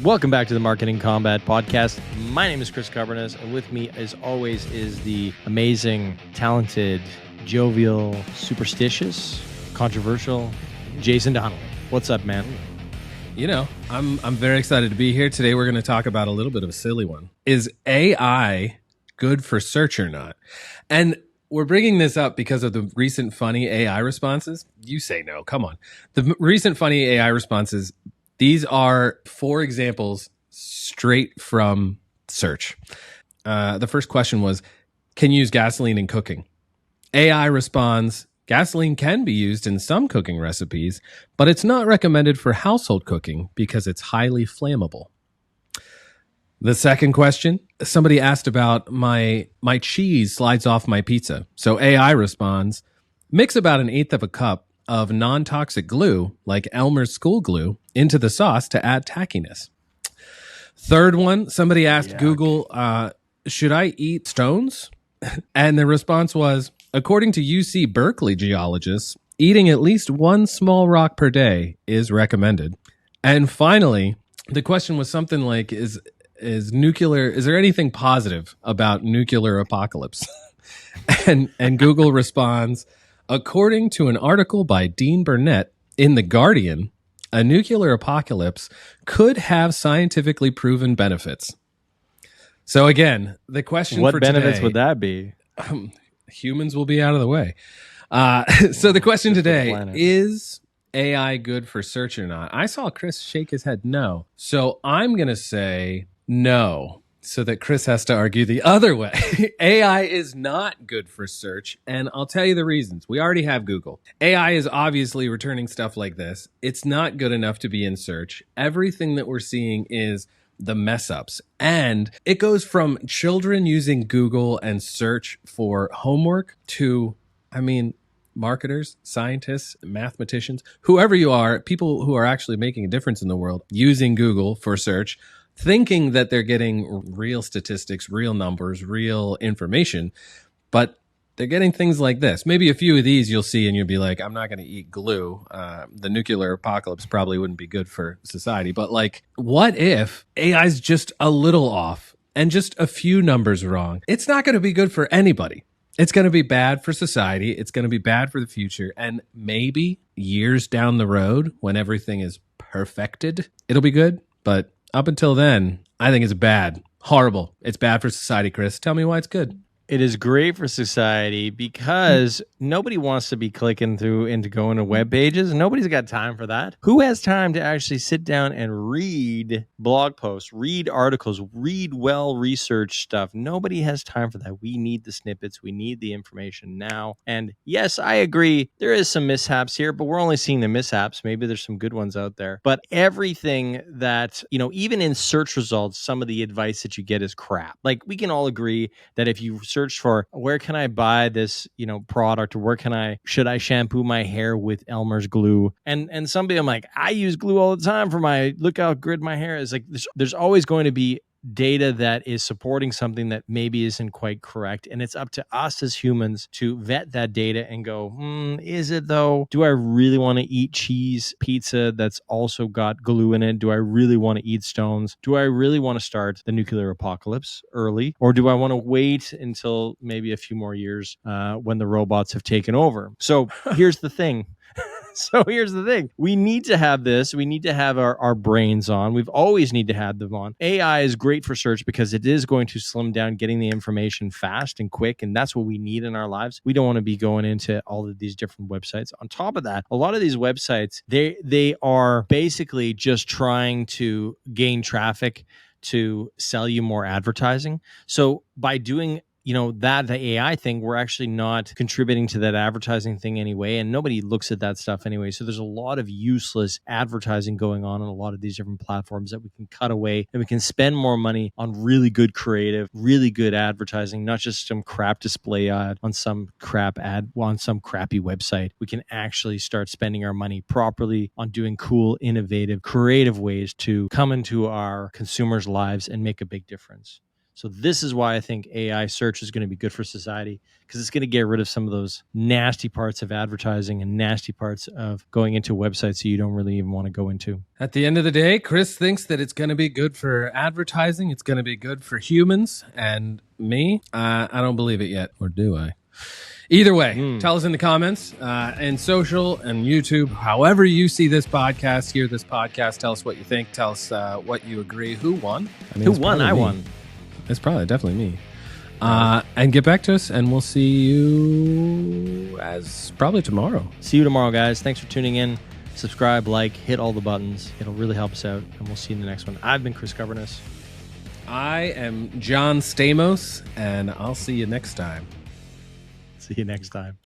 Welcome back to the Marketing Combat Podcast. My name is Chris Kubbernus, and with me, as always, is the amazing, talented, jovial, superstitious, controversial Jason Donnelly. What's up, man? You know, I'm very excited to be here. Today we're going to talk about a little bit of a silly one. Is AI good for search or not? And we're bringing this up because of the recent funny AI responses. You say no, come on. The recent funny AI responses, these are 4 examples straight from search. The first question was, can you use gasoline in cooking? AI responds, gasoline can be used in some cooking recipes, but it's not recommended for household cooking because it's highly flammable. The second question, somebody asked about my cheese slides off my pizza. So AI responds, mix about 1/8 of a cup of non-toxic glue, like Elmer's school glue, into the sauce to add tackiness. Third one, somebody asked Google, should I eat stones? And the response was, according to UC Berkeley geologists, eating at least one small rock per day is recommended. And finally, the question was something like, is there anything positive about nuclear apocalypse? and Google responds, according to an article by Dean Burnett in The Guardian, a nuclear apocalypse could have scientifically proven benefits. So again, the question What for benefits today, would that be? Humans will be out of the way. So the question today is AI good for search or not? I saw Chris shake his head no. So I'm going to say no, so that Chris has to argue the other way. AI is not good for search, and I'll tell you the reasons. We already have Google. AI is obviously returning stuff like this. It's not good enough to be in search. Everything that we're seeing is the mess ups. And it goes from children using Google and search for homework to, marketers, scientists, mathematicians, whoever you are, people who are actually making a difference in the world using Google for search, thinking that they're getting real statistics, real numbers, real information, but they're getting things like this. Maybe a few of these you'll see and you'll be like, I'm not going to eat glue. The nuclear apocalypse probably wouldn't be good for society. But like, what if AI's just a little off and just a few numbers wrong? It's not going to be good for anybody. It's going to be bad for society. It's going to be bad for the future. And maybe years down the road, when everything is perfected, it'll be good. But up until then, I think it's bad. Horrible. It's bad for society, Chris. Tell me why it's good. It is great for society because nobody wants to be clicking through and going to web pages. Nobody's got time for that. Who has time to actually sit down and read blog posts, read articles, read well-researched stuff? Nobody has time for that. We need the snippets. We need the information now. And yes, I agree. There is some mishaps here, but we're only seeing the mishaps. Maybe there's some good ones out there. But everything that, even in search results, some of the advice that you get is crap. Like, we can all agree that if you search for where can I buy this, product, or should I shampoo my hair with Elmer's glue? And somebody, I'm like, I use glue all the time for look how good my hair is. Like, there's always going to be data that is supporting something that maybe isn't quite correct. And it's up to us as humans to vet that data and go, is it though? Do I really want to eat cheese pizza that's also got glue in it? Do I really want to eat stones? Do I really want to start the nuclear apocalypse early? Or do I want to wait until maybe a few more years when the robots have taken over? So here's the thing. We need to have this. We need to have our brains on. We've always need to have them on. AI is great for search because it is going to slim down getting the information fast and quick. And that's what we need in our lives. We don't want to be going into all of these different websites. On top of that, a lot of these websites, they are basically just trying to gain traffic to sell you more advertising. So by doing the AI thing, we're actually not contributing to that advertising thing anyway. And nobody looks at that stuff anyway. So there's a lot of useless advertising going on a lot of these different platforms that we can cut away, and we can spend more money on really good creative, really good advertising, not just some crap display ad on some crap ad on some crappy website. We can actually start spending our money properly on doing cool, innovative, creative ways to come into our consumers' lives and make a big difference. So this is why I think AI search is going to be good for society, because it's going to get rid of some of those nasty parts of advertising and nasty parts of going into websites that you don't really even want to go into. At the end of the day, Chris thinks that it's going to be good for advertising. It's going to be good for humans. And me, I don't believe it yet. Or do I? Either way, tell us in the comments and social and YouTube, however you see this podcast, hear this podcast. Tell us what you think. Tell us what you agree. Who won? Who won? I won. It's probably definitely me. And get back to us, and we'll see you as probably tomorrow. See you tomorrow, guys. Thanks for tuning in. Subscribe, like, hit all the buttons. It'll really help us out, and we'll see you in the next one. I've been Chris Kubbernus. I am John Stamos, and I'll see you next time. See you next time.